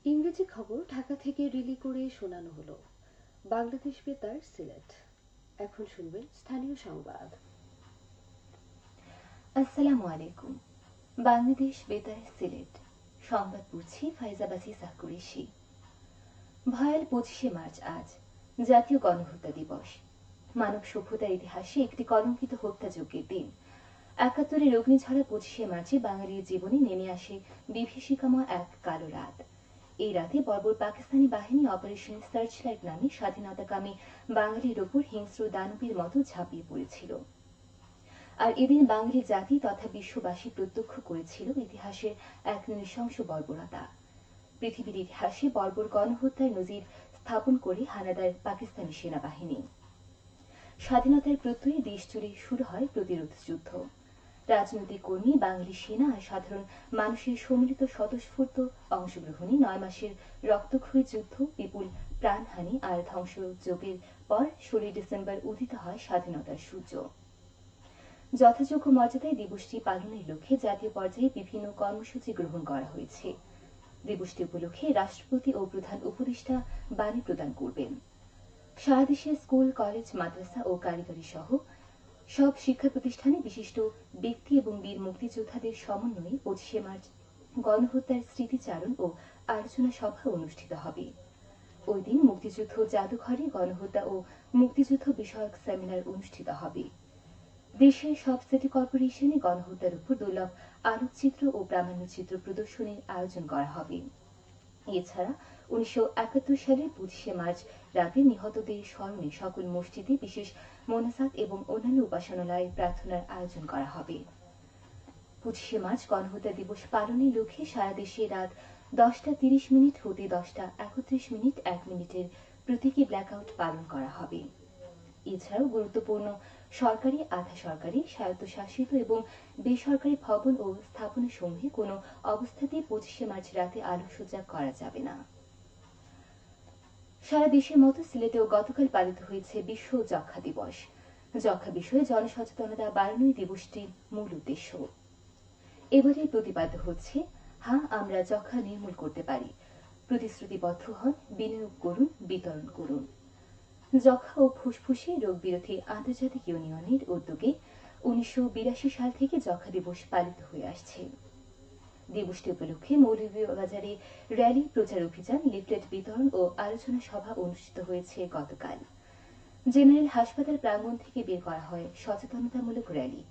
ইংরেজি খবর ঢাকা থেকে রিলি করে শোনানো হলো। বাংলাদেশ বেতার সিলেট। এখন শুনবেন স্থানীয় সংবাদ। আসসালামু আলাইকুম। বাংলাদেশ বেতার সিলেট সংবাদ পড়ছি ফাইজাবাসী সাকুরেশি। ভয়াল 25শে মার্চ আজ জাতীয় গণহত্যা দিবস। মানব সভ্যতার ইতিহাসে একটি কলঙ্কিত হত্যাযজ্ঞের দিন। ৭১-এর অগ্নিঝরা 25শে মার্চে বাঙালির জীবনে নেমে আসে বিভীষিকাময় এক কালো রাত। এই রাতে বর্বর পাকিস্তানি বাহিনী অপারেশন সার্চলাইট নামে স্বাধীনতাকামী বাঙালির ওপর হিংস্র দানবীর মতো ঝাঁপিয়ে পড়েছিল। আর এদিন বাঙালি জাতি তথা বিশ্ববাসী প্রত্যক্ষ করেছিল ইতিহাসের এক নৃশংস বর্বরতা। পৃথিবীর ইতিহাসে বর্বর গণহত্যার নজির স্থাপন করে হানাদার পাকিস্তানি সেনাবাহিনী। স্বাধীনতার প্রত্যয়ে দেশ জুড়ে শুরু হয় প্রতিরোধ যুদ্ধ। রাজনৈতিক কর্মী, বাঙালি সেনা আর সাধারণ মানুষের সম্মিলিত স্বতঃস্ফূর্ত অংশগ্রহণে ৯ মাসের রক্তক্ষয়ী যুদ্ধ, বিপুল প্রাণহানি আর ধ্বংসযজ্ঞের পর ১৬ ডিসেম্বর উদিত হয় স্বাধীনতার সূর্য। যথাযোগ্য মর্যাদায় দিবসটি পালনের লক্ষ্যে জাতীয় পর্যায়ে বিভিন্ন কর্মসূচি গ্রহণ করা হয়েছে। দিবসটি উপলক্ষে রাষ্ট্রপতি ও প্রধান উপদেষ্টা বাণী প্রদান করবেন। সারা দেশে স্কুল, কলেজ, মাদ্রাসা ও কারিগরি সহ সব শিক্ষা প্রতিষ্ঠানে বিশিষ্ট ব্যক্তি এবং বীর মুক্তিযোদ্ধাদের সমন্বয়ে 25শে মার্চ গণহত্যার স্মৃতিচারণ ও আলোচনা সভা অনুষ্ঠিত হবে। ওই দিন মুক্তিযুদ্ধ জাদুঘরে গণহত্যা ও মুক্তিযুদ্ধ বিষয়ক সেমিনার অনুষ্ঠিত হবে। দেশের সব সিটি কর্পোরেশনে গণহত্যার উপর দুর্লভ আলোকচিত্র ও প্রামাণ্যচিত্র প্রদর্শনীর আয়োজন করা হবে। এছাড়া ১৯৭১ সালের ২৫শে মার্চ রাতে নিহতদের স্মরণে সকল মসজিদে বিশেষ মোনাজাত এবং অন্যান্য উপাসনালয়ে প্রার্থনার আয়োজন করা হবে। ২৫শে মার্চ গণহত্যা দিবস পালনের লক্ষ্যে সারা দেশে রাত ১০টা ৩০ হতে ১০টা ৩১ ১ মিনিটের প্রতীকী ব্ল্যাকআউট পালন করা হবে। এছাড়াও গুরুত্বপূর্ণ সরকারি, আধা সরকারি, স্বায়ত্তশাসিত এবং বেসরকারি ভবন ও স্থাপনাসমূহে কোনো অবস্থাতেই ২৫শে মার্চ রাতে আলোকসজ্জা করা যাবে না। সারা দেশের মতো সিলেটেও গতকাল পালিত হয়েছে বিশ্ব যক্ষ্মা দিবস। যক্ষ্মা বিষয়ে জনসচেতনতা বাড়ানোই দিবসটির মূল উদ্দেশ্য। এবারের প্রতিপাদ্য হচ্ছে, হ্যাঁ, আমরা যক্ষ্মা নির্মূল করতে পারি। প্রতিশ্রুতিবদ্ধ হন, বিনিয়োগ করুন, বিতরণ করুন। যক্ষ্মা ও ফুসফুসে রোগ বিরোধী আন্তর্জাতিক ইউনিয়নের উদ্যোগে ১৯৮২ সাল থেকে যক্ষ্মা দিবস পালিত হয়ে আসছে। দিবসটি উপলক্ষে মৌলভীবাজারে র্যালি, প্রচার অভিযান, লিফলেট বিতরণ ও আলোচনা সভা অনুষ্ঠিত হয়েছে গতকাল। জেনারেল হাসপাতাল প্রাঙ্গণ থেকে বের করা হয় সচেতনতামূলক র্যালি।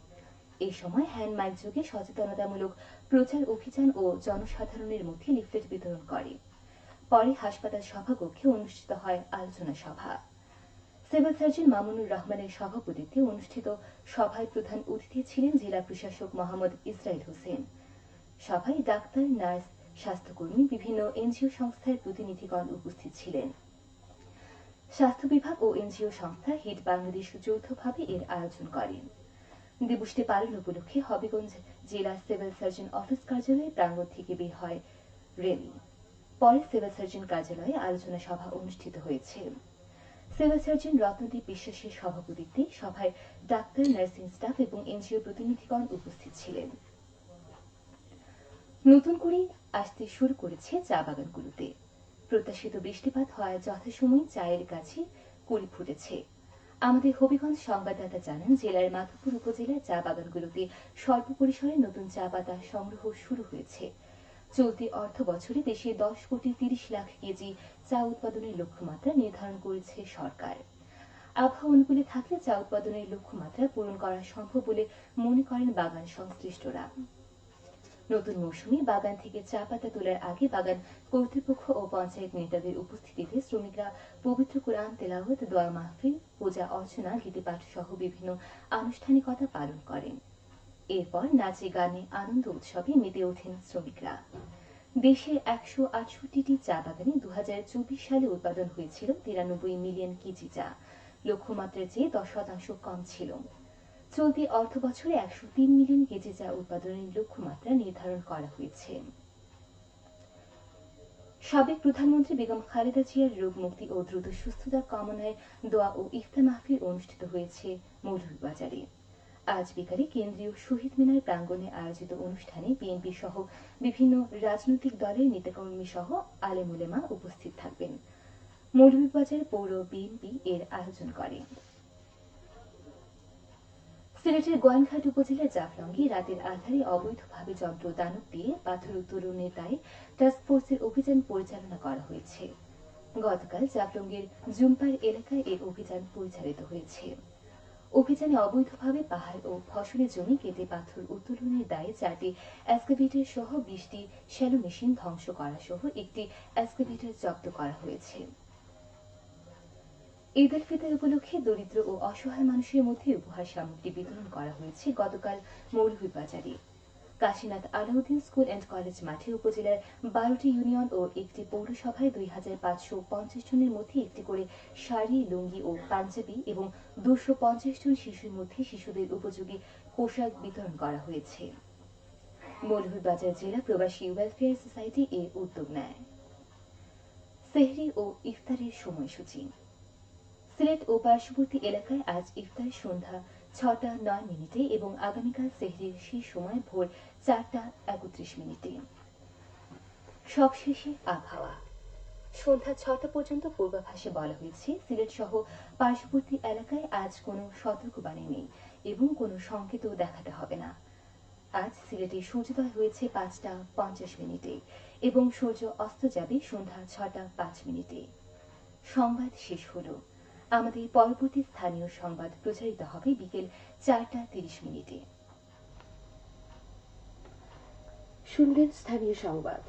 এই সময় হ্যান্ড মাইক যোগে সচেতনতামূলক প্রচার অভিযান ও জনসাধারণের মধ্যে লিফলেট বিতরণ করে। পরে হাসপাতাল সভাকক্ষে অনুষ্ঠিত হয় আলোচনা সভা। সিভিল সার্জন মামুনুর রহমানের সভাপতিত্বে অনুষ্ঠিত সভায় প্রধান অতিথি ছিলেন জেলা প্রশাসক মোহাম্মদ ইসরাইল হোসেন। সভায় ডাক্তার, নার্স, স্বাস্থ্যকর্মী, বিভিন্ন এনজিও সংস্থার প্রতিনিধিগণ উপস্থিত ছিলেন। স্বাস্থ্য বিভাগ ও এনজিও সংস্থা হিট বাংলাদেশ যৌথভাবে এর আয়োজন করেন। দিবসটি পালন উপলক্ষে হবিগঞ্জ জেলা সিভিল সার্জন অফিস কার্যালয়ে প্রাঙ্গণ থেকে বের হয় র্যালি। পরে সিভিল সার্জন কার্যালয়ে আলোচনা সভা অনুষ্ঠিত হয়েছে। সিভিল সার্জন রত্নদীপ বিশ্বাসের সভাপতিত্বে সভায় ডাক্তার, নার্সিং স্টাফ এবং এনজিও প্রতিনিধিগণ উপস্থিত ছিলেন। নতুন করে আসতে শুরু করেছে চা বাগানগুলোতে। প্রত্যাশিত বৃষ্টিপাত হয় যথাসময়ে চায়ের গাছে কুড়ি ফুটেছে। আমাদের হবিগঞ্জ সংবাদদাতা জানান, জেলার মাধবপুর উপজেলার চা বাগানগুলোতে স্বল্প পরিসরে নতুন চা পাতা সংগ্রহ শুরু হয়েছে। চলতি অর্থ বছরে দেশে ১০,৩০,০০,০০০ কেজি চা উৎপাদনের লক্ষ্যমাত্রা নির্ধারণ করেছে সরকার। আবহাওয়া অনুকূলে থাকলে চা উৎপাদনের লক্ষ্যমাত্রা পূরণ করা সম্ভব বলে মনে করেন বাগান সংশ্লিষ্টরা। নতুন মৌসুমে বাগান থেকে চা পাতা তোলার আগে বাগান কর্তৃপক্ষ ও পঞ্চায়েত নেতাদের উপস্থিতিতে শ্রমিকরা পবিত্র কোরআন তেলাওয়াত, দোয়া মাহফিল, পূজা অর্চনা, গীতিপাঠ সহ বিভিন্ন আনুষ্ঠানিকতা পালন করেন। এরপর নাচে গানে আনন্দ উৎসবে মেতে ওঠেন শ্রমিকরা। দেশের ১৬৮টি চা বাগানে ২০২৪ সালে উৎপাদন হয়েছিল ৯৩ মিলিয়ন কেজি চা। লক্ষ্যমাত্রার চেয়ে ১০% কম ছিল। চলতি অর্থ বছরে ১০৩ মিলিয়ন কেজি চা উৎপাদনের লক্ষ্যমাত্রা নির্ধারণ করা হয়েছে। সাবেক প্রধানমন্ত্রী বেগম খালেদা জিয়ার রোগ মুক্তি ও দ্রুত সুস্থতা কামনায় দোয়া ও ইফতার মাহফিল অনুষ্ঠিত হয়েছে মৌলভীবাজারে। আজ বিকালে কেন্দ্রীয় শহীদ মিনার প্রাঙ্গণে আয়োজিত অনুষ্ঠানে বিএনপি সহ বিভিন্ন রাজনৈতিক দলের নেতাকর্মী সহ আলেমুলেমা উপস্থিত থাকবেন। মৌলভীবাজার পৌর বিএনপি এর আয়োজন করে। সিলেটের গোয়াইনঘাট উপজেলার জাফলংয়ে রাতের আঁধারে অবৈধভাবে যন্ত্র দানব দিয়ে পাথর উত্তোলনের দায়ে টাস্কফোর্সের অভিযান পরিচালনা করা হয়েছে। গতকাল জাফলংয়ের জুম্পার এলাকায় এই অভিযান পরিচালিত হয়েছে। অভিযানে অবৈধভাবে পাহাড় ও ফসলের জমি কেটে পাথর উত্তোলনের দায়ে 4টি এক্সকাভেটর সহ 20টি শ্যালো মেশিন ধ্বংস করা সহ একটি এক্সকাভেটর জব্দ করা হয়েছে। ঈদ উল ফিতর উপলক্ষে দরিদ্র ও অসহায় মানুষের মধ্যে উপহার সামগ্রী বিতরণ করা হয়েছে গতকাল মৌলভীবাজারে। Kashinath Alauddin school and college মাঠে উপজেলার 12টি ইউনিয়ন ও একটি পৌরসভায় 2550 জনের মধ্যে একটি করে শাড়ি, লুঙ্গি ও পাঞ্জাবি এবং 250 জন শিশুর মধ্যে শিশুদের উপযোগী পোশাক বিতরণ করা হয়েছে। মৌলভীবাজার জেলা প্রবাসী ওয়েলফেয়ার সোসাইটি এর উদ্যোগ নেয়। সেহরি ও ইফতারের সময়সূচি। সিলেট ও পার্শ্ববর্তী এলাকায় আজ ইফতার সন্ধ্যা 6:09 এবং আগামীকাল সেহরির শেষ সময় ভোর 4:31। সবশেষে আবহাওয়া। সন্ধ্যা 6টা পর্যন্ত পূর্বাভাসে বলা হয়েছে সিলেট সহ পার্শ্ববর্তী এলাকায় আজ কোনো সতর্কবাণী নেই এবং কোনো সংকেতও দেখাতে হবে না। আজ সিলেটে সূর্যোদয় হয়েছে 5:50 এবং সূর্য অস্ত যাবে সন্ধ্যা 6:05। সংবাদ শেষ হলো। আমাদের পরবর্তী স্থানীয় সংবাদ প্রচারিত হবে বিকেল 4:30। শুনলেন স্থানীয় সংবাদ।